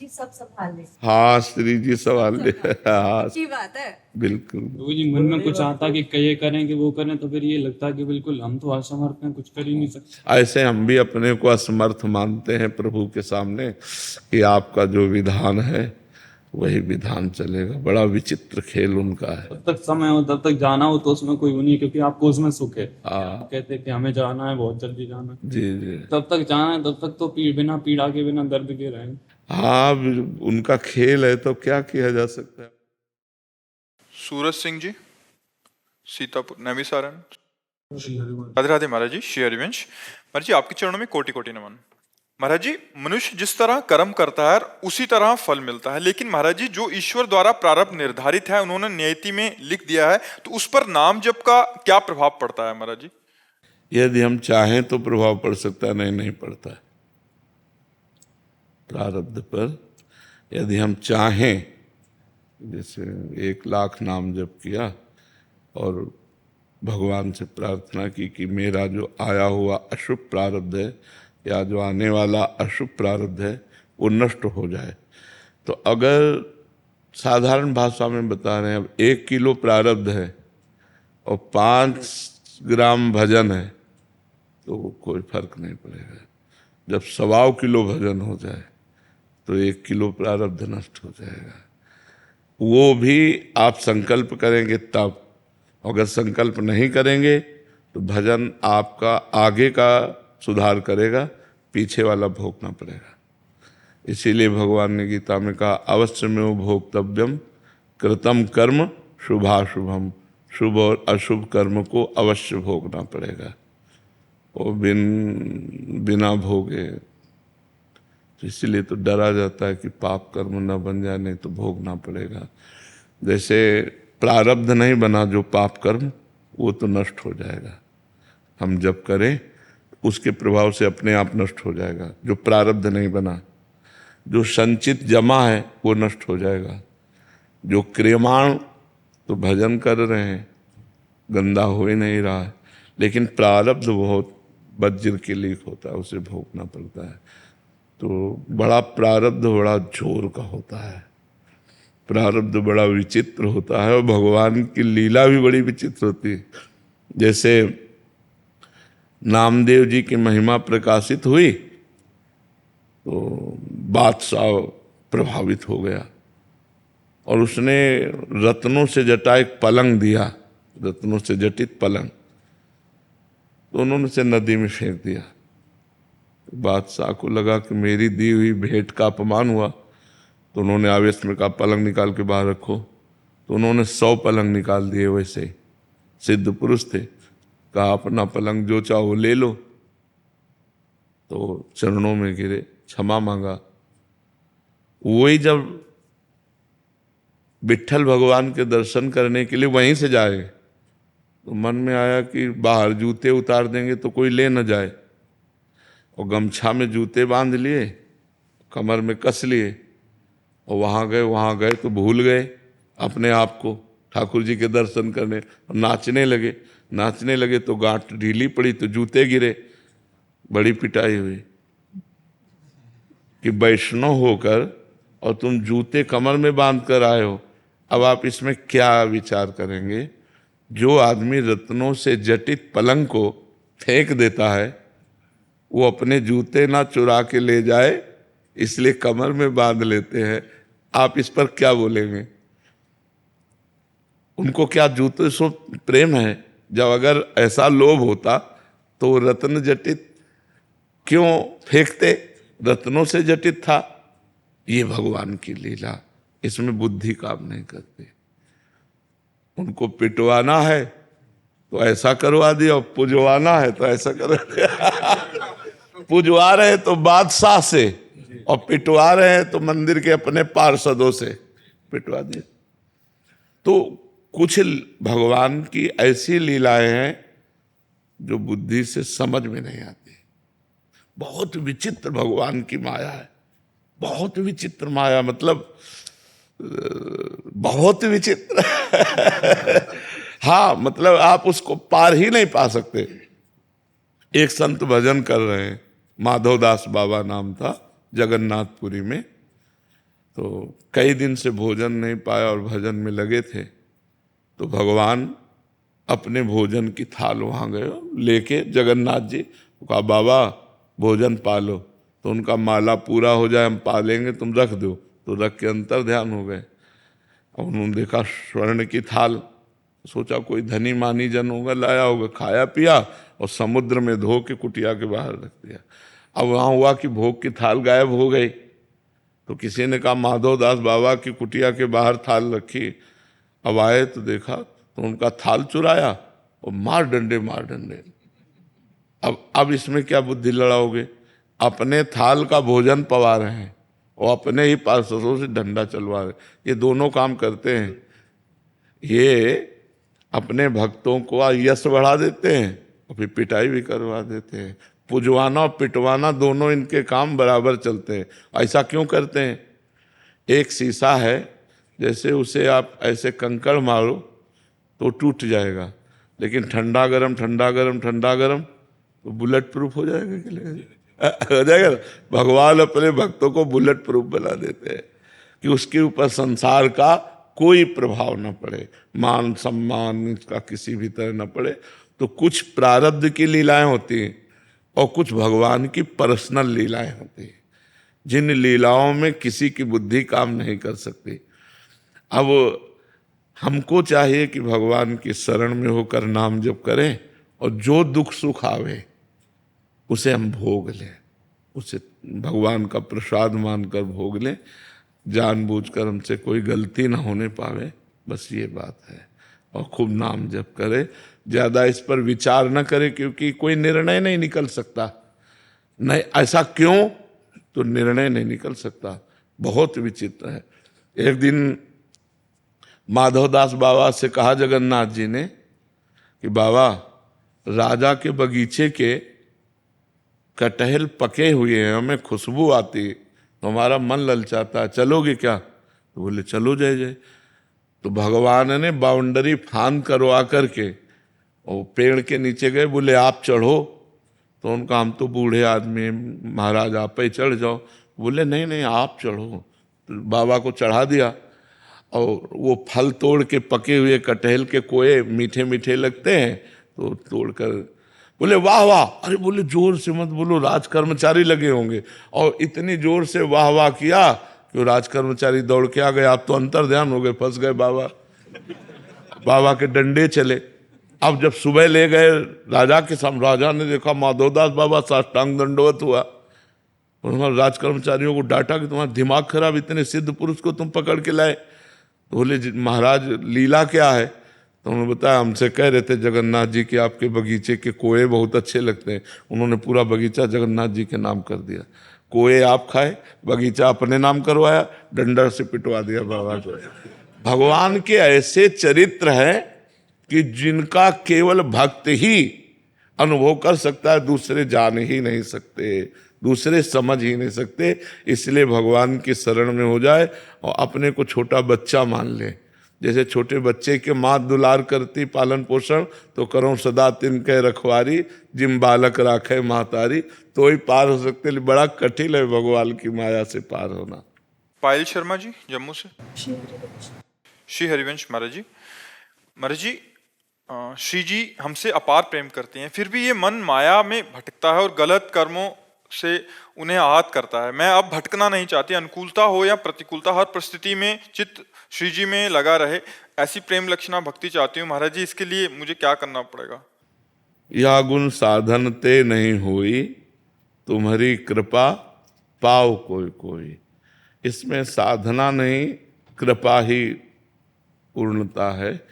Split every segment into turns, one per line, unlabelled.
जी सब संभाल ले।
हाँ श्री जी सवाल ले। हाँ
अच्छी बात है।
बिल्कुल।
प्रभु जी मन में कुछ आता कि ये करें कि वो करें, तो फिर ये लगता कि बिल्कुल हम तो असमर्थ हैं, कुछ कर ही नहीं सकते।
ऐसे हम भी अपने को असमर्थ मानते हैं प्रभु के सामने कि आपका जो विधान है वही विधान चलेगा। बड़ा विचित्र खेल उनका है।
जब तक समय हो तब तक जाना हो तो उसमें कोई वो नहीं है, क्योंकि आपको उसमें सुख है।
हाँ
आप कहते हैं कि हमें जाना है, बहुत जल्दी जाना है।
जी जी।
तब तक जाना है, तब तक तो बिना पीड़ा के, बिना दर्द के रहें।
हाँ उनका खेल है तो क्या किया जा सकता है।
सूरज सिंह जी, सीतापुर, नैमिसारण। राधे राधे महाराज जी, श्री हरिवंश। महाराज जी, आपके चरणों में कोटि कोटि नमन। महाराज जी, मनुष्य जिस तरह कर्म करता है उसी तरह फल मिलता है, लेकिन महाराज जी जो ईश्वर द्वारा प्रारब्ध निर्धारित है, उन्होंने नियति में लिख दिया है, तो उस पर नाम जप का क्या प्रभाव पड़ता है महाराज जी?
यदि हम चाहें तो प्रभाव पड़ सकता है, नहीं पड़ता है प्रारब्ध पर। यदि हम चाहें, जैसे 1,00,000 नाम जप किया और भगवान से प्रार्थना की कि मेरा जो आया हुआ अशुभ प्रारब्ध है या जो आने वाला अशुभ प्रारब्ध है वो नष्ट हो जाए, तो अगर साधारण भाषा में बता रहे हैं, अब 1 किलो प्रारब्ध है और 5 ग्राम भजन है तो कोई फर्क नहीं पड़ेगा। जब 1.25 किलो भजन हो जाए तो 1 किलो प्रारब्ध नष्ट हो जाएगा। वो भी आप संकल्प करेंगे तब। अगर संकल्प नहीं करेंगे तो भजन आपका आगे का सुधार करेगा, पीछे वाला भोगना पड़ेगा। इसीलिए भगवान ने गीता में कहा, अवश्य में भोक्तव्यम कृतम कर्म शुभाशुभम। शुभ और अशुभ कर्म को अवश्य भोगना पड़ेगा। और बिना भोगे तो इसीलिए तो डरा जाता है कि पाप कर्म न बन जाए, नहीं तो भोगना पड़ेगा। जैसे प्रारब्ध नहीं बना जो पाप कर्म, वो तो नष्ट हो जाएगा। हम जब करें उसके प्रभाव से अपने आप नष्ट हो जाएगा। जो प्रारब्ध नहीं बना, जो संचित जमा है वो नष्ट हो जाएगा। जो क्रियमाण तो भजन कर रहे हैं, गंदा हो ही नहीं रहा है, लेकिन प्रारब्ध बहुत वज्र के लीक होता है, उसे भोगना पड़ता है। तो बड़ा प्रारब्ध बड़ा जोर का होता है, प्रारब्ध बड़ा विचित्र होता है, और भगवान की लीला भी बड़ी विचित्र होती है। जैसे नामदेव जी की महिमा प्रकाशित हुई तो बादशाह प्रभावित हो गया और उसने रत्नों से जटा एक पलंग दिया, रत्नों से जटित पलंग, तो उन्होंने उसे नदी में फेंक दिया। बादशाह को लगा कि मेरी दी हुई भेंट का अपमान हुआ, तो उन्होंने आवेश में कहा पलंग निकाल के बाहर रखो। तो उन्होंने 100 पलंग निकाल दिए। वैसे ही सिद्ध पुरुष थे, कहा अपना पलंग जो चाहो ले लो। तो चरणों में गिरे, क्षमा मांगा। वही जब विट्ठल भगवान के दर्शन करने के लिए वहीं से जाए तो मन में आया कि बाहर जूते उतार देंगे तो कोई ले न जाए, और गमछा में जूते बांध लिए, कमर में कस लिए और वहाँ गए तो भूल गए अपने आप को ठाकुर जी के दर्शन करने, और नाचने लगे तो गांठ ढीली पड़ी तो जूते गिरे। बड़ी पिटाई हुई कि वैष्णव होकर और तुम जूते कमर में बांध कर आए हो। अब आप इसमें क्या विचार करेंगे? जो आदमी रत्नों से जटित पलंग को फेंक देता है वो अपने जूते ना चुरा के ले जाए इसलिए कमर में बांध लेते हैं। आप इस पर क्या बोलेंगे? उनको क्या जूते से प्रेम है? जब अगर ऐसा लोभ होता तो रत्न जटित क्यों फेंकते? रत्नों से जटित था। ये भगवान की लीला, इसमें बुद्धि काम नहीं करती। उनको पिटवाना है तो ऐसा करवा दिया, और पुजवाना है तो ऐसा करवा दिया। पुजवा रहे तो बादशाह से और पिटवा रहे हैं तो मंदिर के अपने पार्षदों से पिटवा दिया। तो कुछ भगवान की ऐसी लीलाएं हैं जो बुद्धि से समझ में नहीं आती। बहुत विचित्र भगवान की माया है, बहुत विचित्र माया, मतलब बहुत विचित्र। हाँ, मतलब आप उसको पार ही नहीं पा सकते। एक संत भजन कर रहे हैं, माधवदास बाबा नाम था, जगन्नाथपुरी में। तो कई दिन से भोजन नहीं पाया और भजन में लगे थे, तो भगवान अपने भोजन की थाल वहाँ गए लेके जगन्नाथ जी कहा बाबा भोजन पालो, तो उनका माला पूरा हो जाए हम पालेंगे, तुम रख दो। तो रख के अंतर ध्यान हो गए। और उन्होंने देखा स्वर्ण की थाल, सोचा कोई धनी मानी जन होगा लाया होगा, खाया पिया और समुद्र में धो के कुटिया के बाहर रख दिया। अब वहाँ हुआ कि भोग की थाल गायब हो गई, तो किसी ने कहा माधव दास बाबा की कुटिया के बाहर थाल रखी। अब आए तो देखा तो उनका थाल चुराया और मार डंडे। अब इसमें क्या बुद्धि लड़ाओगे? अपने थाल का भोजन पवा रहे हैं और अपने ही पार्षदों से डंडा चलवा रहे, ये दोनों काम करते हैं। ये अपने भक्तों को यश बढ़ा देते हैं और फिर पिटाई भी करवा देते हैं। पुजवाना और पिटवाना दोनों इनके काम बराबर चलते हैं। ऐसा क्यों करते हैं? एक शीशा है, जैसे उसे आप ऐसे कंकड़ मारो तो टूट जाएगा, लेकिन ठंडा गरम तो बुलेट प्रूफ हो जाएगा कि हो जाएगा। भगवान अपने भक्तों को बुलेट प्रूफ बना देते हैं कि उसके ऊपर संसार का कोई प्रभाव न पड़े, मान सम्मान इसका किसी भी तरह न पड़े। तो कुछ प्रारब्ध की लीलाएं होती हैं और कुछ भगवान की पर्सनल लीलाएं होती हैं, जिन लीलाओं में किसी की बुद्धि काम नहीं कर सकती। अब हमको चाहिए कि भगवान की शरण में होकर नाम जप करें और जो दुख सुख आवे उसे हम भोग लें, उसे भगवान का प्रसाद मानकर भोग लें, जानबूझकर हमसे कोई गलती ना होने पावे, बस ये बात है। और खूब नाम जप करे, ज़्यादा इस पर विचार न करे, क्योंकि कोई निर्णय नहीं निकल सकता। नहीं ऐसा क्यों, तो निर्णय नहीं निकल सकता। बहुत विचित्र है। एक दिन माधवदास बाबा से कहा जगन्नाथ जी ने कि बाबा राजा के बगीचे के कटहल पके हुए हैं, हमें खुशबू आती है तो हमारा मन ललचाता है, चलोगे क्या? तो बोले चलो जय जय। तो भगवान ने बाउंड्री फांद करवा करके और पेड़ के नीचे गए, बोले आप चढ़ो। तो उनका हम तो बूढ़े आदमी महाराज आप ही चढ़ जाओ। बोले नहीं आप चढ़ो। तो बाबा को चढ़ा दिया और वो फल तोड़ के पके हुए कटहल के कोए मीठे मीठे लगते हैं, तो तोड़कर बोले वाह वाह। अरे बोले जोर से मत बोलो, राज कर्मचारी लगे होंगे। और इतनी जोर से वाह वाह किया कि वो राज कर्मचारी दौड़ के आ गए। आप तो अंतर ध्यान हो गए, फंस गए बाबा के डंडे चले। अब जब सुबह ले गए राजा के सामने, राजा ने देखा माधवदास बाबा साष्टांग दंडवत हुआ। उन्होंने राज कर्मचारियों को डांटा कि तुम्हारा दिमाग खराब, इतने सिद्ध पुरुष को तुम पकड़ के लाए। तो बोले महाराज लीला क्या है? तो उन्होंने बताया हमसे कह रहे थे जगन्नाथ जी कि आपके बगीचे के कोए बहुत अच्छे लगते हैं। उन्होंने पूरा बगीचा जगन्नाथ जी के नाम कर दिया। कोए आप खाए, बगीचा अपने नाम करवाया, डंडा से पिटवा दिया बाबा को। भगवान के ऐसे चरित्र हैं कि जिनका केवल भक्त ही अनुभव कर सकता है, दूसरे जान ही नहीं सकते, दूसरे समझ ही नहीं सकते। इसलिए भगवान की शरण में हो जाए और अपने को छोटा बच्चा मान ले। जैसे छोटे बच्चे के माँ दुलार करती पालन पोषण, तो करो सदा तिनके रखवारी, जिम बालक राखे महतारी, तो ही पार हो सकते। बड़ा कठिन है भगवान की माया से पार होना।
पायल शर्मा जी जम्मू से। श्री हरिवंश महाराज जी, श्री जी हमसे अपार प्रेम करते हैं, फिर भी ये मन माया में भटकता है और गलत कर्मों से उन्हें आहत करता है। मैं अब भटकना नहीं चाहती, अनुकूलता हो या प्रतिकूलता, हर परिस्थिति में चित्त श्री जी में लगा रहे, ऐसी प्रेम लक्षणा भक्ति चाहती हूँ। महाराज जी इसके लिए मुझे क्या करना पड़ेगा?
या गुण साधन ते नहीं होई, तुम्हारी कृपा पाओ कोई। इसमें साधना नहीं, कृपा ही पूर्णता है।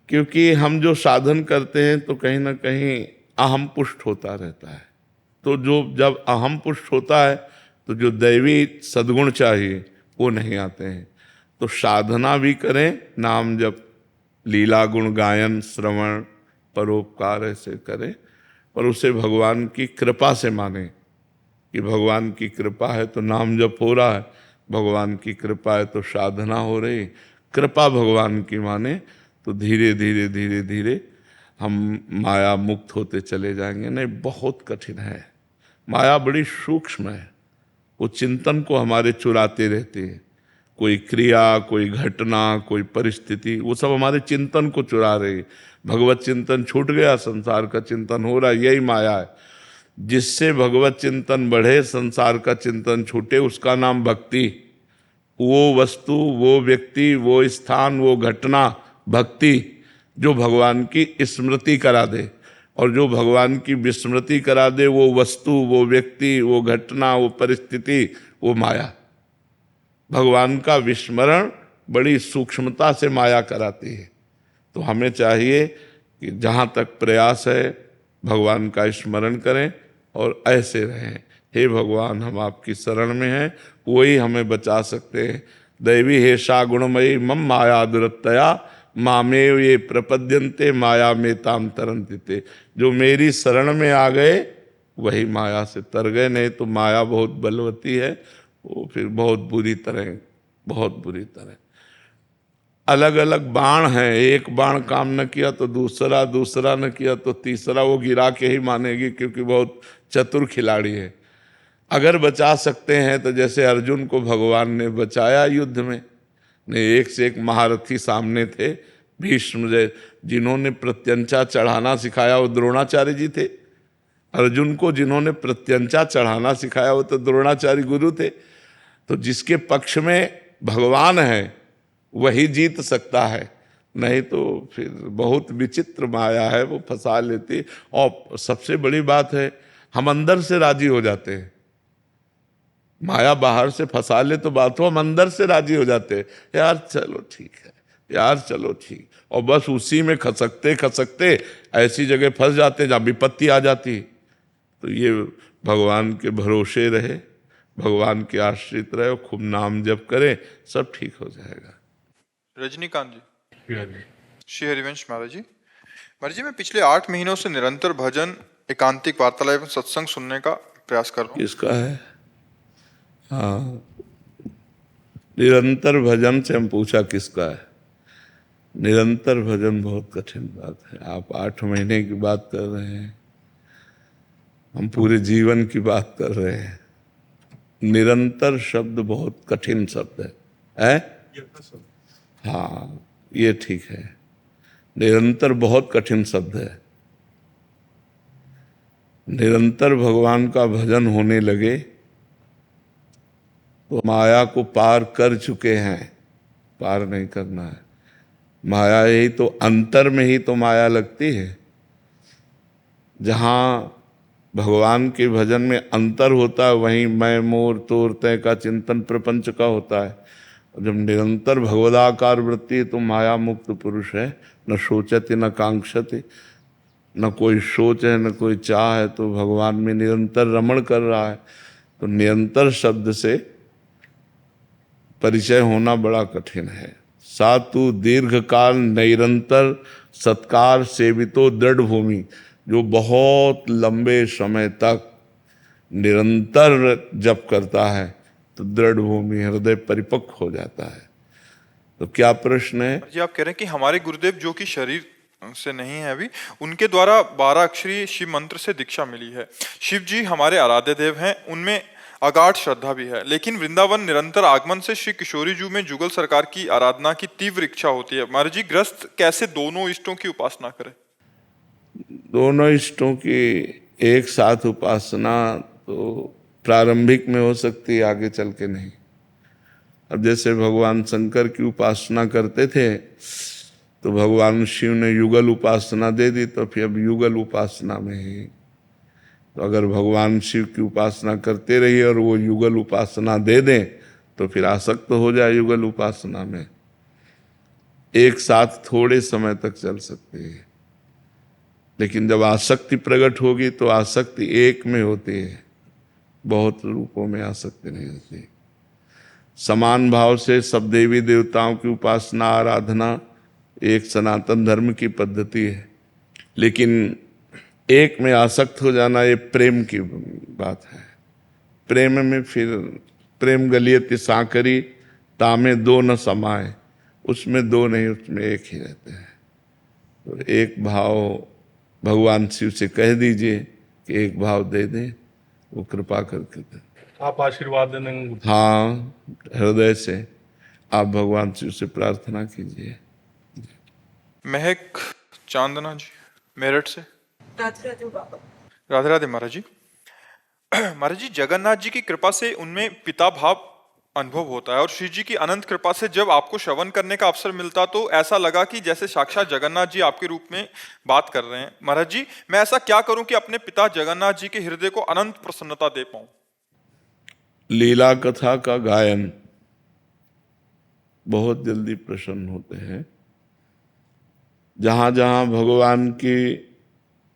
क्योंकि हम जो साधन करते हैं तो कहीं ना कहीं अहम पुष्ट होता रहता है। तो जब अहम पुष्ट होता है तो जो दैवी सद्गुण चाहिए वो नहीं आते हैं। तो साधना भी करें, नाम जप, लीला गुण गायन, श्रवण, परोपकार ऐसे करें, पर उसे भगवान की कृपा से माने कि भगवान की कृपा है तो नाम जप हो रहा है, भगवान की कृपा है तो साधना हो रही। कृपा भगवान की माने तो धीरे धीरे हम माया मुक्त होते चले जाएंगे। नहीं, बहुत कठिन है, माया बड़ी सूक्ष्म है, वो चिंतन को हमारे चुराते रहती है। कोई क्रिया, कोई घटना, कोई परिस्थिति, वो सब हमारे चिंतन को चुरा रही है। भगवत चिंतन छूट गया, संसार का चिंतन हो रहा है, यही माया है। जिससे भगवत चिंतन बढ़े, संसार का चिंतन छूटे, उसका नाम भक्ति। वो वस्तु, वो व्यक्ति, वो स्थान, वो घटना भक्ति जो भगवान की स्मृति करा दे, और जो भगवान की विस्मृति करा दे, वो वस्तु, वो व्यक्ति, वो घटना, वो परिस्थिति, वो माया। भगवान का विस्मरण बड़ी सूक्ष्मता से माया कराती है। तो हमें चाहिए कि जहाँ तक प्रयास है भगवान का स्मरण करें और ऐसे रहें। हे भगवान, हम आपकी शरण में हैं, वही हमें बचा सकते हैं। दैवी हेषा गुणमयी मम माया दुरत्तया मामेव ये प्रपद्यन्ते माया में ताम तरन्ति ते। जो मेरी शरण में आ गए वही माया से तर गए, नहीं तो माया बहुत बलवती है, वो फिर बहुत बुरी तरह अलग अलग बाण हैं। एक बाण काम न किया तो दूसरा, दूसरा न किया तो तीसरा, वो गिरा के ही मानेगी, क्योंकि बहुत चतुर खिलाड़ी है। अगर बचा सकते हैं तो जैसे अर्जुन को भगवान ने बचाया युद्ध में, ने एक से एक महारथी सामने थे। भीष्म जिन्होंने प्रत्यंचा चढ़ाना सिखाया वो द्रोणाचार्य जी थे। अर्जुन को जिन्होंने प्रत्यंचा चढ़ाना सिखाया वो तो द्रोणाचार्य गुरु थे। तो जिसके पक्ष में भगवान है वही जीत सकता है, नहीं तो फिर बहुत विचित्र माया है, वो फंसा लेती। और सबसे बड़ी बात है, हम अंदर से राजी हो जाते हैं। माया बाहर से फंसा ले तो बात हो, हम अंदर से राजी हो जाते हैं, यार चलो ठीक है, यार चलो ठीक, और बस उसी में खसकते खसकते ऐसी जगह फंस जाते जहाँ विपत्ति आ जाती। तो ये भगवान के भरोसे रहे, भगवान के आश्रित रहे, खूब नाम जप करे, सब ठीक हो जाएगा।
रजनीकांत जी, श्री हरिवंश महाराज जी। महाराज जी, मैं पिछले 8 महीनों से निरंतर भजन, एकांतिक वार्तालाप एवं सत्संग सुनने का प्रयास कर रहा हूँ।
किसका है? हाँ, निरंतर भजन से हम पूछा किसका है। निरंतर भजन बहुत कठिन बात है। आप 8 महीने की बात कर रहे हैं, हम पूरे जीवन की बात कर रहे हैं। निरंतर शब्द बहुत कठिन शब्द है? हाँ, ये ठीक है। निरंतर बहुत कठिन शब्द है। निरंतर भगवान का भजन होने लगे तो माया को पार कर चुके हैं, पार नहीं करना है। माया यही तो, अंतर में ही तो माया लगती है। जहाँ भगवान के भजन में अंतर होता है वहीं मैं मोर तोर तय का चिंतन प्रपंच का होता है। जब निरंतर भगवदाकार वृत्ति है तो माया मुक्त पुरुष है, न सोचति न कांक्षति, न कोई सोच है न कोई चाह है, तो भगवान में निरंतर रमण कर रहा है। तो निरंतर शब्द से परिचय होना बड़ा कठिन है। सातु दीर्घ काल निरंतर सत्कार सेवितो दृढ़ भूमि, जो बहुत लंबे समय तक निरंतर जप करता है तो दृढ़ भूमि, हृदय परिपक्व हो जाता है। तो क्या प्रश्न है?
जी, आप कह रहे हैं कि हमारे गुरुदेव जो कि शरीर से नहीं है अभी, उनके द्वारा 12 अक्षरी शिव मंत्र से दीक्षा मिली है। शिव जी हमारे आराध्य देव हैं, उनमें अगाध श्रद्धा भी है, लेकिन वृंदावन निरंतर आगमन से श्री किशोरी जी में जुगल सरकार की आराधना की तीव्र इच्छा होती है। महाराज जी, ग्रस्त कैसे दोनों इष्टों की उपासना करे?
दोनों इष्टों की एक साथ उपासना तो प्रारंभिक में हो सकती है, आगे चल के नहीं। अब जैसे भगवान शंकर की उपासना करते थे तो भगवान शिव ने युगल उपासना दे दी, तो फिर अब युगल उपासना में ही। तो अगर भगवान शिव की उपासना करते रहिए और वो युगल उपासना दे दें तो फिर आसक्त हो जाए युगल उपासना में। एक साथ थोड़े समय तक चल सकती है, लेकिन जब आसक्ति प्रकट होगी तो आसक्ति एक में होती है, बहुत रूपों में आसक्ति नहीं होती। समान भाव से सब देवी देवताओं की उपासना आराधना एक सनातन धर्म की पद्धति है, लेकिन एक में आसक्त हो जाना ये प्रेम की बात है। प्रेम में फिर प्रेम गलियति साकरी तामे दो न समाए, उसमें दो नहीं, उसमें एक ही रहते हैं। तो एक भाव भगवान शिव से कह दीजिए कि एक भाव दे दें, वो कृपा करके दें।
आप आशीर्वाद देंगे?
हाँ, हृदय से। आप भगवान से उससे प्रार्थना कीजिए।
महक चांदना जी मेरठ से।
राधे राधे बाबा।
राधे राधे महाराज जी। महाराज जी, जगन्नाथ जी की कृपा से उनमें पिता भाव अनुभव होता है और श्री जी की अनंत कृपा से जब आपको श्रवण करने का अवसर मिलता तो ऐसा लगा कि जैसे साक्षात जगन्नाथ जी आपके रूप में बात कर रहे हैं। महाराज जी, मैं ऐसा क्या करूं कि अपने पिता जगन्नाथ जी के हृदय को अनंत प्रसन्नता दे पाऊं?
लीला कथा का गायन बहुत जल्दी प्रसन्न होते हैं। जहां जहां भगवान की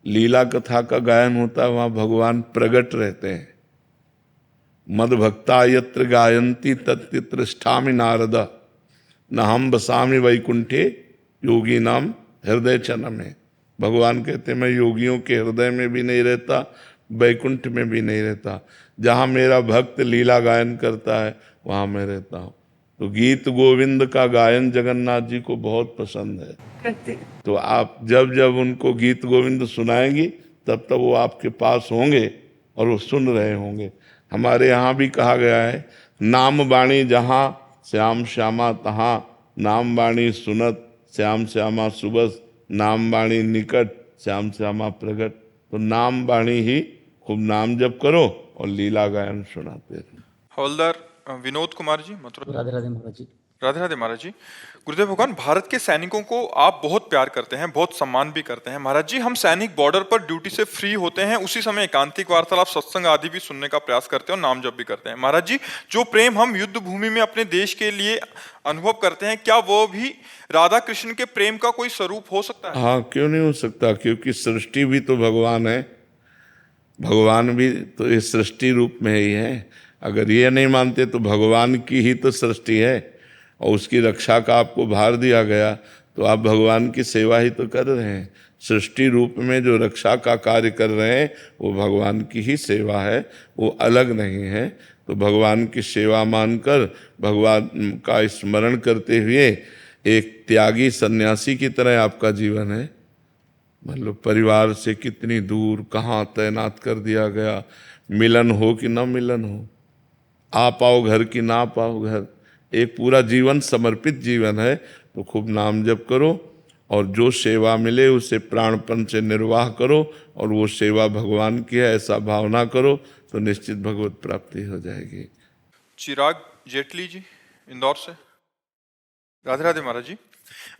लीला कथा का गायन होता है वहां भगवान प्रकट रहते हैं। मद भक्ता यत्र गायन्ति तत्र तिष्ठामि नारद, न हम बसामि वैकुंठे योगी नाम हृदय चन में। भगवान कहते मैं योगियों के हृदय में भी नहीं रहता, वैकुंठ में भी नहीं रहता। जहाँ मेरा भक्त लीला गायन करता है वहाँ मैं रहता हूँ। तो गीत गोविंद का गायन जगन्नाथ जी को बहुत पसंद है।
करते
तो आप जब जब उनको गीत गोविंद सुनाएंगी तब तब वो आपके पास होंगे और वो सुन रहे होंगे। हमारे यहाँ भी कहा गया है, नाम बाणी जहाँ श्याम श्यामा तहाँ, नाम बाणी सुनत श्याम श्यामा सुबस, नाम बाणी निकट श्याम श्यामा प्रगट। तो नाम बाणी ही खूब नाम जप करो और लीला गायन सुनाते रहो।
हवलदार विनोद कुमार जी मथुरा।
राधे राधे महाराज जी।
राधे राधे महाराज जी। गुरुदेव भगवान, भारत के सैनिकों को आप बहुत प्यार करते हैं, बहुत सम्मान भी करते हैं। महाराज जी, हम सैनिक बॉर्डर पर ड्यूटी से फ्री होते हैं, उसी समय एकांतिक वार्तालाप, सत्संग आदि भी सुनने का प्रयास करते हैं और नाम जप भी करते हैं। महाराज जी, जो प्रेम हम युद्ध भूमि में अपने देश के लिए अनुभव करते हैं, क्या वो भी राधा कृष्ण के प्रेम का कोई स्वरूप हो सकता है?
हाँ, क्यों नहीं हो सकता, क्योंकि सृष्टि भी तो भगवान है। भगवान भी तो इस सृष्टि रूप में ही है। अगर ये नहीं मानते तो भगवान की ही तो सृष्टि है और उसकी रक्षा का आपको भार दिया गया, तो आप भगवान की सेवा ही तो कर रहे हैं। सृष्टि रूप में जो रक्षा का कार्य कर रहे हैं वो भगवान की ही सेवा है, वो अलग नहीं है। तो भगवान की सेवा मानकर भगवान का स्मरण करते हुए एक त्यागी सन्यासी की तरह आपका जीवन है। मतलब परिवार से कितनी दूर कहाँ तैनात कर दिया गया, मिलन हो कि न मिलन हो, आ पाओ घर कि ना पाओ घर, एक पूरा जीवन समर्पित जीवन है। तो खूब नाम जप करो और जो सेवा मिले उसे प्राणपन से निर्वाह करो और वो सेवा भगवान की है ऐसा भावना करो तो निश्चित भगवत प्राप्ति हो जाएगी।
चिराग जेटली जी इंदौर से। राधे राधे महाराज जी।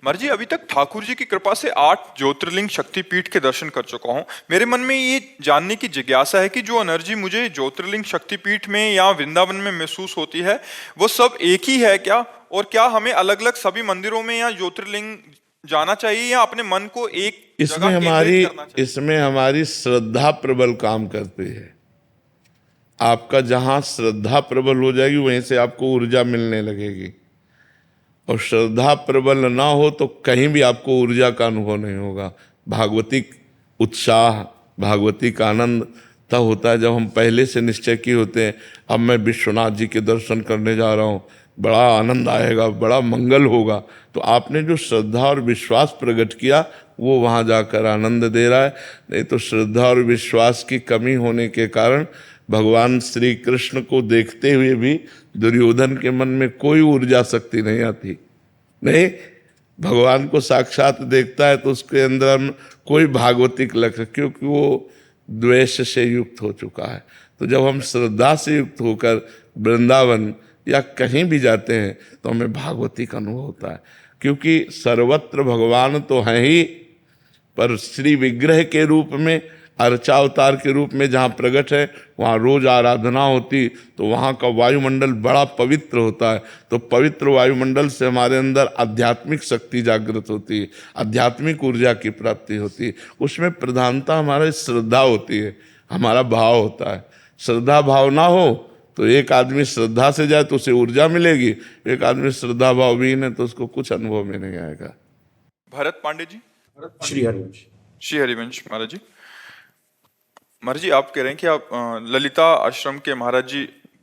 महाराज जी, अभी तक ठाकुर जी की कृपा से 8 ज्योतिर्लिंग शक्तिपीठ के दर्शन कर चुका हूँ। मेरे मन में ये जानने की जिज्ञासा है कि जो एनर्जी मुझे ज्योतिर्लिंग शक्तिपीठ में या वृंदावन में महसूस होती है वो सब एक ही है क्या? और क्या हमें अलग अलग सभी मंदिरों में या ज्योतिर्लिंग जाना चाहिए या अपने मन को एक जगह केंद्रित करना चाहिए?
इसमें हमारी श्रद्धा प्रबल काम करती है। आपका जहाँ श्रद्धा प्रबल हो जाएगी वहीं से आपको ऊर्जा मिलने लगेगी, और श्रद्धा प्रबल ना हो तो कहीं भी आपको ऊर्जा का अनुभव नहीं होगा। भागवतिक उत्साह, भागवतिक आनंद तब होता है जब हम पहले से निश्चय किए होते हैं अब मैं विश्वनाथ जी के दर्शन करने जा रहा हूँ, बड़ा आनंद आएगा, बड़ा मंगल होगा। तो आपने जो श्रद्धा और विश्वास प्रकट किया वो वहाँ जाकर आनंद दे रहा है। नहीं तो श्रद्धा और विश्वास की कमी होने के कारण भगवान श्री कृष्ण को देखते हुए भी दुर्योधन के मन में कोई ऊर्जा शक्ति नहीं आती। नहीं, भगवान को साक्षात देखता है तो उसके अंदर कोई भागवतिक लक्ष्य, क्योंकि वो द्वेष से युक्त हो चुका है। तो जब हम श्रद्धा से युक्त होकर वृंदावन या कहीं भी जाते हैं तो हमें भागवतिक अनुभव होता है, क्योंकि सर्वत्र भगवान तो हैं ही, पर श्री विग्रह के रूप में, अर्चावतार के रूप में जहाँ प्रकट है वहाँ रोज आराधना होती, तो वहाँ का वायुमंडल बड़ा पवित्र होता है। तो पवित्र वायुमंडल से हमारे अंदर आध्यात्मिक शक्ति जागृत होती है, आध्यात्मिक ऊर्जा की प्राप्ति होती है। उसमें प्रधानता हमारी श्रद्धा होती है, हमारा भाव होता है। श्रद्धा भाव ना हो तो एक आदमी श्रद्धा से जाए तो उसे ऊर्जा मिलेगी, एक आदमी श्रद्धा भाव भी नहीं तो उसको कुछ अनुभव में नहीं आएगा।
भरत पांडे जी।
श्री हरिवंश।
श्री हरिवंश महाराज जी। महाराज जी, आप कह रहे हैं कि आप ललिता आश्रम के महाराज जी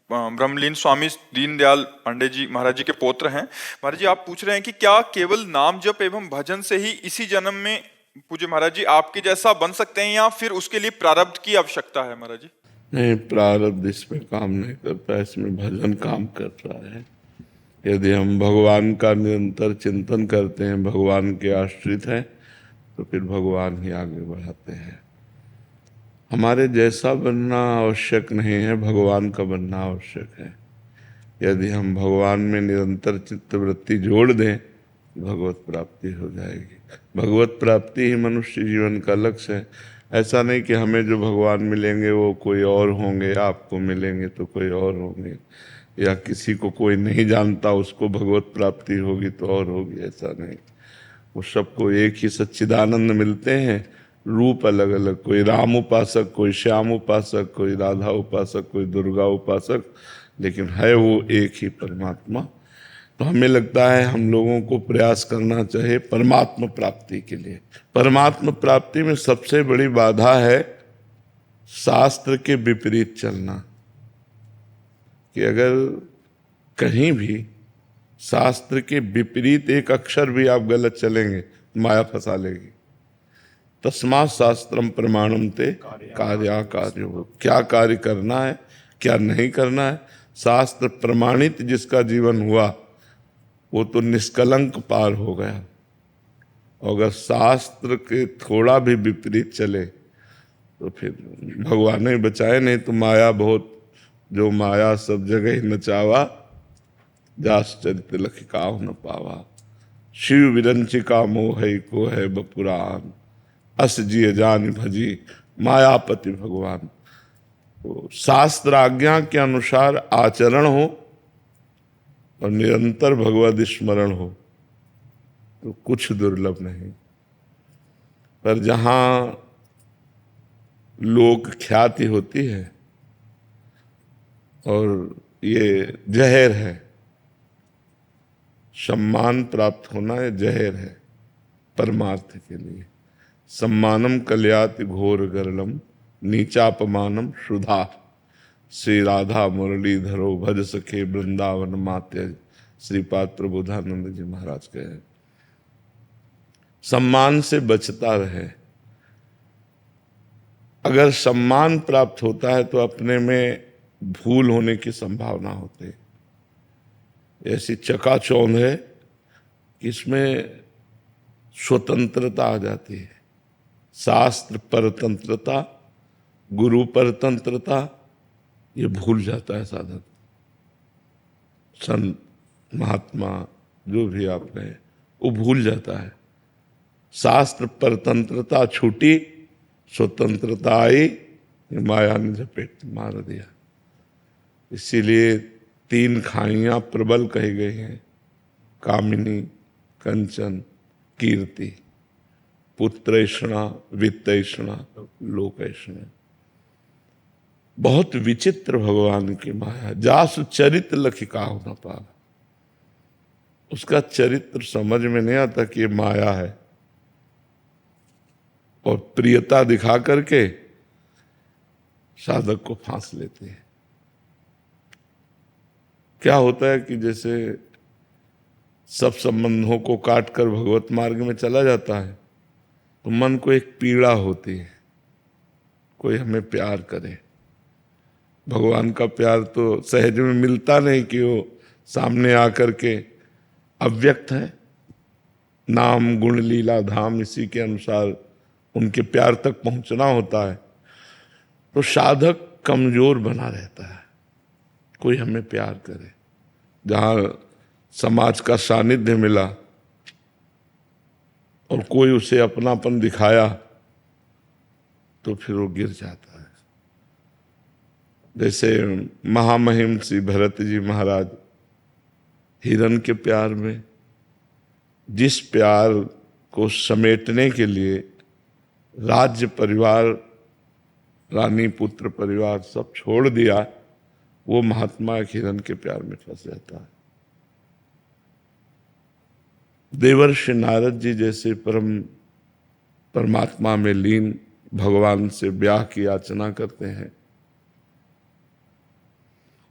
ब्रह्मलीन स्वामी दीनदयाल पांडे जी महाराज जी के पौत्र हैं। महाराज जी, आप पूछ रहे हैं कि क्या केवल नाम जप एवं भजन से ही इसी जन्म में पूज्य महाराज जी आपके जैसा बन सकते हैं या फिर उसके लिए प्रारब्ध की आवश्यकता है? महाराज जी
नहीं, प्रारब्ध इसमें काम नहीं करता, इसमें भजन काम कर रहा है। यदि हम भगवान का निरंतर चिंतन करते हैं, भगवान के आश्रित हैं, तो फिर भगवान ही आगे बढ़ाते हैं। हमारे जैसा बनना आवश्यक नहीं है, भगवान का बनना आवश्यक है। यदि हम भगवान में निरंतर चित्तवृत्ति जोड़ दें, भगवत प्राप्ति हो जाएगी। भगवत प्राप्ति ही मनुष्य जीवन का लक्ष्य है। ऐसा नहीं कि हमें जो भगवान मिलेंगे वो कोई और होंगे, आपको मिलेंगे तो कोई और होंगे, या किसी को कोई नहीं जानता उसको भगवत प्राप्ति होगी तो और होगी, ऐसा नहीं। वो सबको एक ही सच्चिदानंद मिलते हैं, रूप अलग अलग, कोई राम उपासक, कोई श्याम उपासक, कोई राधा उपासक, कोई दुर्गा उपासक, लेकिन है वो एक ही परमात्मा। तो हमें लगता है हम लोगों को प्रयास करना चाहिए परमात्मा प्राप्ति के लिए। परमात्मा प्राप्ति में सबसे बड़ी बाधा है शास्त्र के विपरीत चलना, कि अगर कहीं भी शास्त्र के विपरीत एक अक्षर भी आप गलत चलेंगे, माया फंसा लेगी। तस्मात् शास्त्रम प्रमाणम ते कार्याकार्यो, क्या कार्य करना है क्या नहीं करना है, शास्त्र प्रमाणित जिसका जीवन हुआ वो तो निष्कलंक पार हो गया। और अगर शास्त्र के थोड़ा भी विपरीत चले तो फिर भगवान ही बचाए, नहीं तो माया बहुत, जो माया सब जगह ही नचावा, जास चरित लखिकाव न पावा। शिव विरंचिका मोह को है बपुरान, अस जिय जान भजी मायापति भगवान। तो शास्त्र आज्ञा के अनुसार आचरण हो और निरंतर भगवद स्मरण हो तो कुछ दुर्लभ नहीं। पर जहां लोक ख्याति होती है और ये जहर है, सम्मान प्राप्त होना ये जहर है परमार्थ के लिए। सम्मानम कल्याति घोर गरलम, नीचापमानम शुधा। श्री राधा मुरलीधरो भज सखे वृंदावन मात्य, श्रीपाद प्रबोधानंद जी महाराज कहे। सम्मान से बचता रहे। अगर सम्मान प्राप्त होता है तो अपने में भूल होने की संभावना होती है। ऐसी चकाचौंध है कि इसमें स्वतंत्रता आ जाती है। शास्त्र परतंत्रता, गुरु परतंत्रता, ये भूल जाता है साधक। संत महात्मा जो भी आप कहें, वो भूल जाता है। शास्त्र परतंत्रता छूटी, स्वतंत्रता आई, माया ने झपेट मार दिया। इसीलिए 3 खाइयां प्रबल कही गई हैं, कामिनी, कंचन, कीर्ति। पुत्रैषणा, वित्तैषणा, लोकैषणा। बहुत विचित्र भगवान की माया। जासु चरित्र लखिकाहु न पावा। उसका चरित्र समझ में नहीं आता कि ये माया है, और प्रियता दिखा करके साधक को फांस लेते हैं। क्या होता है कि जैसे सब संबंधों को काट कर भगवत मार्ग में चला जाता है तो मन को एक पीड़ा होती है, कोई हमें प्यार करे। भगवान का प्यार तो सहज में मिलता नहीं कि वो सामने आकर के अव्यक्त है। नाम गुण लीला धाम, इसी के अनुसार उनके प्यार तक पहुंचना होता है। तो साधक कमजोर बना रहता है, कोई हमें प्यार करे। जहां समाज का सानिध्य मिला और कोई उसे अपनापन दिखाया तो फिर वो गिर जाता है। जैसे महामहिम श्री भरत जी महाराज हिरण के प्यार में, जिस प्यार को समेटने के लिए राज्य परिवार, रानी पुत्र परिवार सब छोड़ दिया, वो महात्मा एक हिरण के प्यार में फंस जाता है। देवर्षि नारद जी जैसे परमात्मा में लीन भगवान से ब्याह की याचना करते हैं,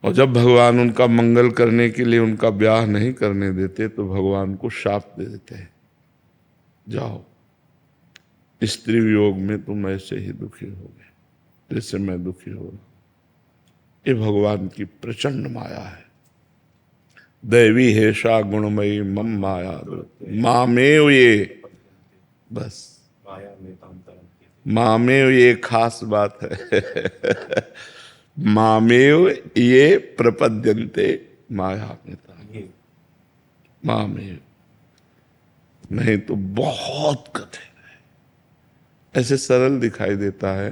और जब भगवान उनका मंगल करने के लिए उनका ब्याह नहीं करने देते तो भगवान को शाप दे देते हैं, जाओ स्त्री वियोग में तुम ऐसे ही दुखी होगे जैसे मैं दुखी हो रहा हूं। ये भगवान की प्रचंड माया है। दैवी हेषा गुणमयी मम माया मामेव ये, बस मामेव ये खास बात है। मामेव ये प्रपद्यन्ते माया में, मामेव, नहीं तो बहुत कठिन है। ऐसे सरल दिखाई देता है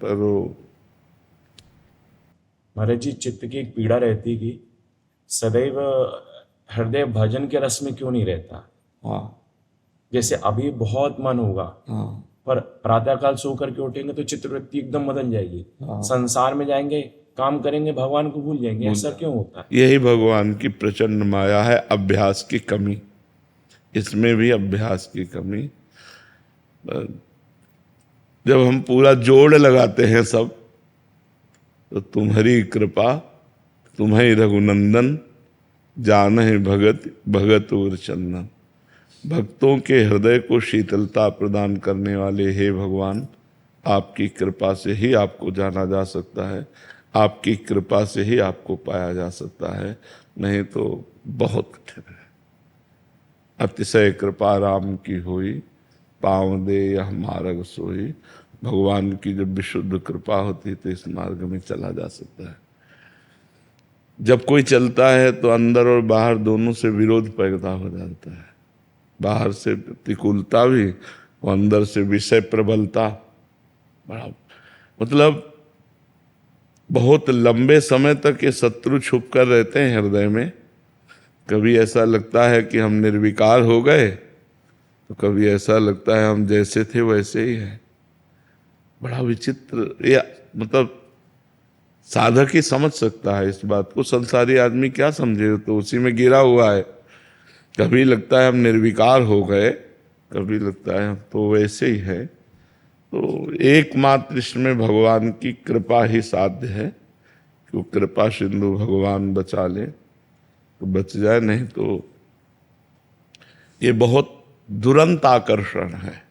पर वो
महाराज जी, चित्त की एक पीड़ा रहती कि सदैव हृदय भजन के रस में क्यों नहीं रहता।
हाँ
जैसे अभी बहुत मन होगा,
हाँ
पर प्रातःकाल सो करके उठेंगे तो चित्तवृत्ति एकदम बदल जाएगी।
हाँ।
संसार में जाएंगे, काम करेंगे, भगवान को भूल जाएंगे। ऐसा क्यों होता है?
यही भगवान की प्रचंड माया है, अभ्यास की कमी। इसमें भी अभ्यास की कमी। जब हम पूरा जोड़ लगाते हैं सब, तो तुम्हारी कृपा तुम्हें रघुनंदन जानहि भगत भगत और चंदन। भक्तों के हृदय को शीतलता प्रदान करने वाले हे भगवान, आपकी कृपा से ही आपको जाना जा सकता है, आपकी कृपा से ही आपको पाया जा सकता है, नहीं तो बहुत कठिन है। अतिशय कृपा राम की हुई, पाँव दे यह मार्ग सोई। भगवान की जब विशुद्ध कृपा होती तो इस मार्ग में चला जा सकता है। जब कोई चलता है तो अंदर और बाहर दोनों से विरोध पैदा हो जाता है। बाहर से प्रतिकूलता भी और अंदर से विषय प्रबलता। बड़ा मतलब बहुत लंबे समय तक ये शत्रु छुप कर रहते हैं हृदय में। कभी ऐसा लगता है कि हम निर्विकार हो गए, तो कभी ऐसा लगता है हम जैसे थे वैसे ही हैं। बड़ा विचित्र, ये मतलब साधक ही समझ सकता है इस बात को। संसारी आदमी क्या समझे, तो उसी में गिरा हुआ है। कभी लगता है हम निर्विकार हो गए, कभी लगता है हम तो वैसे ही है। तो एकमात्र इसमें भगवान की कृपा ही साध्य है कि वो कृपा सिंधु भगवान बचा ले तो बच जाए, नहीं तो ये बहुत दुरंत आकर्षण है।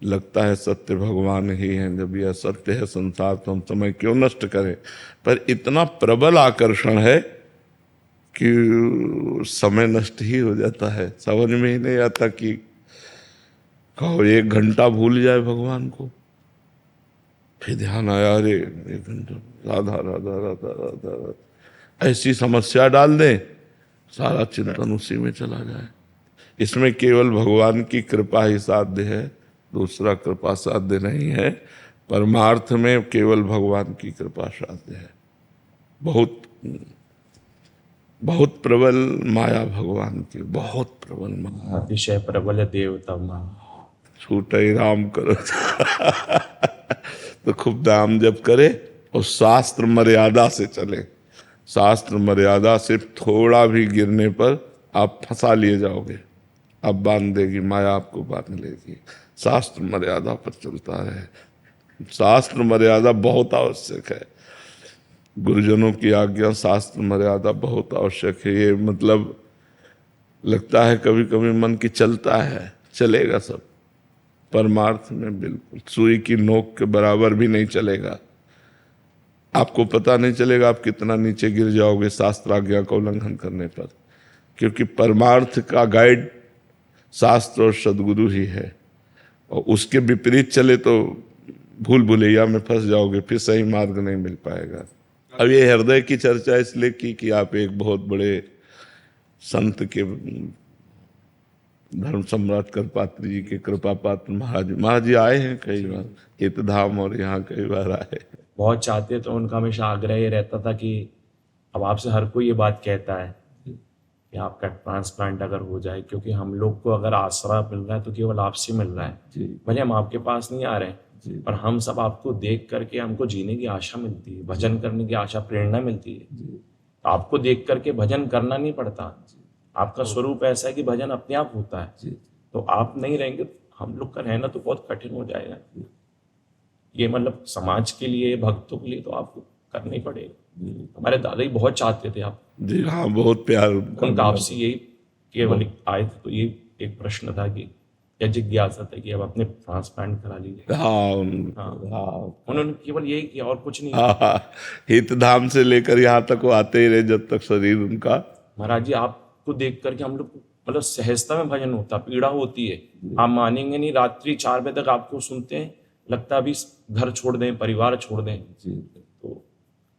लगता है सत्य भगवान ही हैं। जब यह सत्य है संसार, तो हम समय क्यों नष्ट करें। पर इतना प्रबल आकर्षण है कि समय नष्ट ही हो जाता है। समझ में ही नहीं आता कि कहो 1 घंटा भूल जाए भगवान को, फिर ध्यान आया अरे 1 घंटा राधा राधा राधा राधा राधा, ऐसी समस्या डाल दें, सारा चिंतन उसी में चला जाए। इसमें केवल भगवान की कृपा ही साध्य है, दूसरा कृपा साध्य नहीं है। परमार्थ में केवल भगवान की कृपा साध्य है। बहुत बहुत प्रबल माया भगवान की, बहुत प्रबल माया।
अतिशय प्रबल देवता मान।
छूट ही राम करो तो खूब नाम जप करे और शास्त्र मर्यादा से चले। शास्त्र मर्यादा से थोड़ा भी गिरने पर आप फंसा लिए जाओगे। अब बांध देगी माया, आपको बांध लेगी। शास्त्र मर्यादा पर चलता रहे। शास्त्र मर्यादा बहुत आवश्यक है। गुरुजनों की आज्ञा, शास्त्र मर्यादा बहुत आवश्यक है। ये मतलब लगता है कभी कभी मन की चलता है, चलेगा सब। परमार्थ में बिल्कुल सुई की नोक के बराबर भी नहीं चलेगा। आपको पता नहीं चलेगा आप कितना नीचे गिर जाओगे शास्त्र आज्ञा का उल्लंघन करने पर, क्योंकि परमार्थ का गाइड शास्त्र और सदगुरु ही है। और उसके विपरीत चले तो भूल भुलैया में फंस जाओगे, फिर सही मार्ग नहीं मिल पाएगा। अब ये हृदय की चर्चा इसलिए की कि आप एक बहुत बड़े संत के, धर्म सम्राट करपात्री जी के कृपा पात्र महाराज जी आए हैं कई बार हितधाम, और यहाँ कई बार आए।
बहुत चाहते तो उनका हमेशा आग्रह ये रहता था कि अब आपसे हर कोई ये बात कहता है कि आपका ट्रांसप्लांट अगर हो जाए, क्योंकि हम लोग को अगर आसरा मिल रहा है तो केवल आपसे मिल रहा है। भले हम आपके पास नहीं आ रहे हैं, पर हम सब आपको देख करके हमको जीने की आशा मिलती है, भजन करने की आशा, प्रेरणा मिलती है। तो आपको देख करके भजन करना नहीं पड़ता। आपका स्वरूप ऐसा है कि भजन अपने आप होता है। तो आप नहीं रहेंगे, हम लोग का रहना तो बहुत कठिन हो जाएगा। ये मतलब समाज के लिए, भक्तों के लिए तो आपको करना ही पड़ेगा। हमारे दादा ही बहुत चाहते थे आप।
जी हाँ, बहुत प्यार
उनका आपसे यही केवल आए थे, तो ये एक प्रश्न था कि या जिज्ञासा था कि अब अपने ट्रांसप्लांट करा लीजिए।
हाँ।
उन्होंने केवल यही किया और कुछ नहीं।
हाँ, हित धाम से लेकर यहाँ तक वो आते ही रहे जब तक शरीर उनका।
महाराज जी, आपको देख करके हम लोग को मतलब सहजता में भजन होता, पीड़ा होती है। आप मानेंगे नहीं, रात्रि 4 बजे तक आपको सुनते हैं, लगता है अभी घर छोड़ दें, परिवार छोड़ दें। तो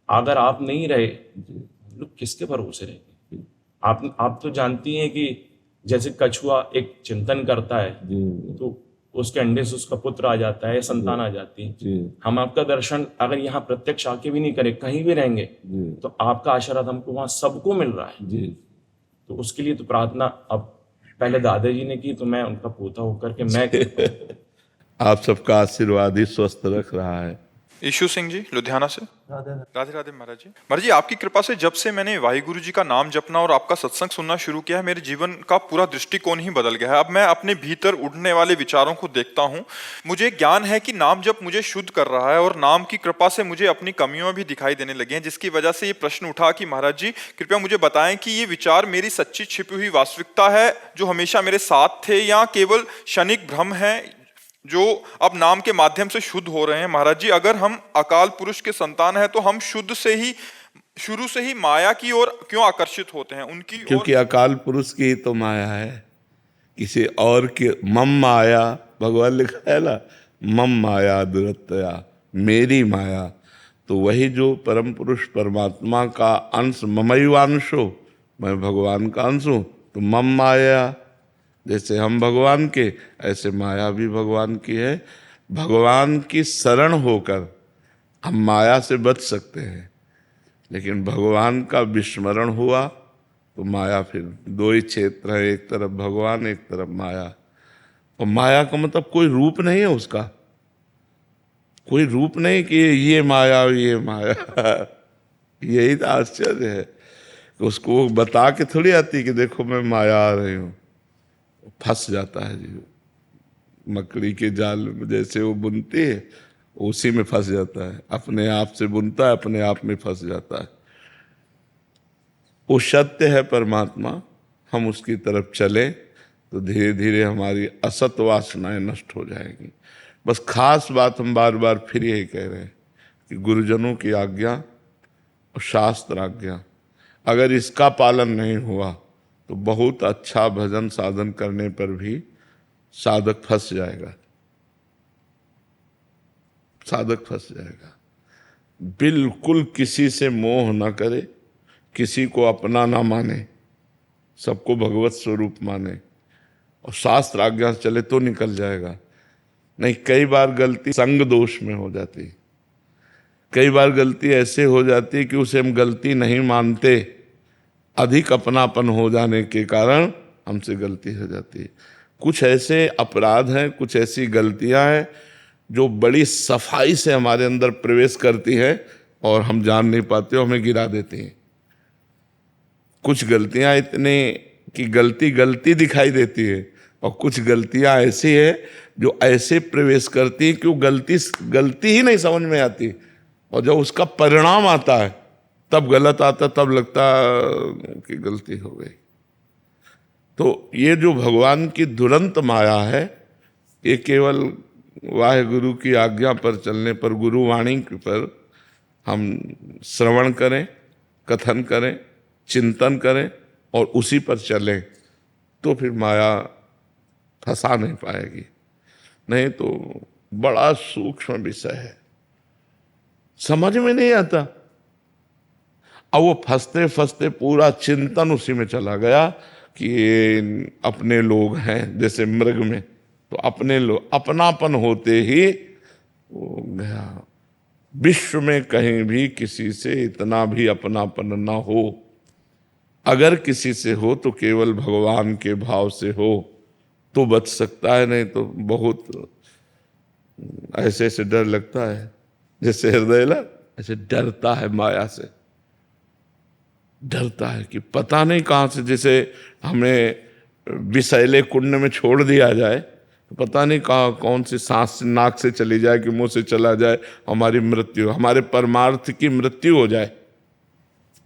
अगर आप नहीं रहे, हम लोग किसके भरोसे रहेंगे? आप तो जानती हैं कि जैसे कछुआ एक चिंतन करता है तो उसके अंडे से उसका पुत्र आ जाता है, संतान आ जाती है। हम आपका दर्शन अगर यहाँ प्रत्यक्ष आके भी नहीं करें, कहीं भी रहेंगे, तो आपका आशीर्वाद हमको वहां सबको मिल रहा है। तो उसके लिए तो प्रार्थना अब पहले दादाजी ने की, तो मैं उनका पोता होकर के मैं
आप सबका आशीर्वाद ही स्वस्थ रख रहा है।
ईशु सिंह जी लुधियाना से। राधे राधे महाराज जी। महाराज जी, आपकी कृपा से जब से मैंने वाहिगुरु जी का नाम जपना और आपका सत्संग सुनना शुरू किया है, मेरे जीवन का पूरा दृष्टिकोण ही बदल गया है। अब मैं अपने भीतर उड़ने वाले विचारों को देखता हूँ। मुझे ज्ञान है कि नाम जप मुझे शुद्ध कर रहा है और नाम की कृपा से मुझे अपनी कमियों भी दिखाई देने लगी हैं, जिसकी वजह से ये प्रश्न उठा कि महाराज जी कृपया मुझे बताएं कि ये विचार मेरी सच्ची छिपी हुई वास्तविकता है जो हमेशा मेरे साथ थे, या केवल क्षणिक भ्रम है जो अब नाम के माध्यम से शुद्ध हो रहे हैं। महाराज जी, अगर हम अकाल पुरुष के संतान हैं तो हम शुद्ध से ही शुरू से ही माया की ओर क्यों आकर्षित होते हैं? उनकी
क्योंकि अकाल पुरुष की ही तो माया है, किसी और की। मम माया, भगवान लिखा है ना, मम माया दुरतया, मेरी माया। तो वही जो परम पुरुष परमात्मा का अंश, ममैवांशो, मैं भगवान का अंश हूँ, तो मम माया, जैसे हम भगवान के, ऐसे माया भी भगवान की है। भगवान की शरण होकर हम माया से बच सकते हैं, लेकिन भगवान का विस्मरण हुआ तो माया, फिर दो ही क्षेत्र है, एक तरफ भगवान, एक तरफ माया। और माया का मतलब कोई रूप नहीं है उसका, कोई रूप नहीं कि ये माया ये माया। यही तो आश्चर्य है कि उसको बता के थोड़ी आती कि देखो मैं माया आ रही हूँ। फंस जाता है जी, मकड़ी के जाल में जैसे वो बुनती है उसी में फंस जाता है, अपने आप से बुनता है, अपने आप में फंस जाता है। वो सत्य है परमात्मा, हम उसकी तरफ चले तो धीरे धीरे हमारी असत वासनाएं नष्ट हो जाएंगी। बस खास बात हम बार बार फिर यही कह रहे हैं कि गुरुजनों की आज्ञा और शास्त्र आज्ञा, अगर इसका पालन नहीं हुआ तो बहुत अच्छा भजन साधन करने पर भी साधक फंस जाएगा, साधक फंस जाएगा। बिल्कुल किसी से मोह न करे, किसी को अपना ना माने, सबको भगवत स्वरूप माने और शास्त्र आज्ञा से चले तो निकल जाएगा। नहीं, कई बार गलती संग दोष में हो जाती, कई बार गलती ऐसे हो जाती है कि उसे हम गलती नहीं मानते, अधिक अपनापन हो जाने के कारण हमसे गलती हो जाती है। कुछ ऐसे अपराध हैं, कुछ ऐसी गलतियां हैं जो बड़ी सफाई से हमारे अंदर प्रवेश करती हैं और हम जान नहीं पाते, हमें गिरा देती हैं। कुछ गलतियां इतने कि गलती गलती दिखाई देती है, और कुछ गलतियां ऐसी है जो ऐसे प्रवेश करती हैं कि वो गलती ही नहीं समझ में आती, और जब उसका परिणाम आता है तब गलत आता, तब लगता कि गलती हो गई। तो ये जो भगवान की दुरंत माया है, ये केवल वाहिगुरु की आज्ञा पर चलने पर, गुरुवाणी पर हम श्रवण करें, कथन करें, चिंतन करें और उसी पर चलें तो फिर माया फंसा नहीं पाएगी। नहीं तो बड़ा सूक्ष्म विषय है, समझ में नहीं आता। अब वो फंसते फंसते पूरा चिंतन उसी में चला गया कि ये अपने लोग हैं, जैसे मृग में, तो अपने लोग, अपनापन होते ही वो गया। विश्व में कहीं भी किसी से इतना भी अपनापन ना हो, अगर किसी से हो तो केवल भगवान के भाव से हो तो बच सकता है, नहीं तो बहुत ऐसे ऐसे डर लगता है, जैसे हृदय ना ऐसे डरता है, माया से डरता है कि पता नहीं कहाँ से, जैसे हमें विषैले कुंड में छोड़ दिया जाए तो पता नहीं कहाँ कौन सी सांस नाक से चली जाए कि मुंह से चला जाए, हमारी मृत्यु, हमारे परमार्थ की मृत्यु हो जाए।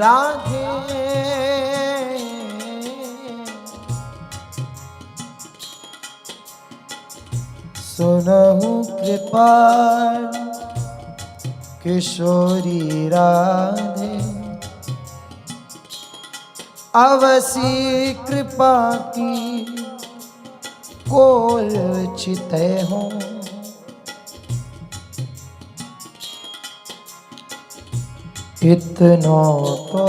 राधे सुनहु कृपाल किशोरी राधे अवसी कृपा की कोल चिते हो इतनो तो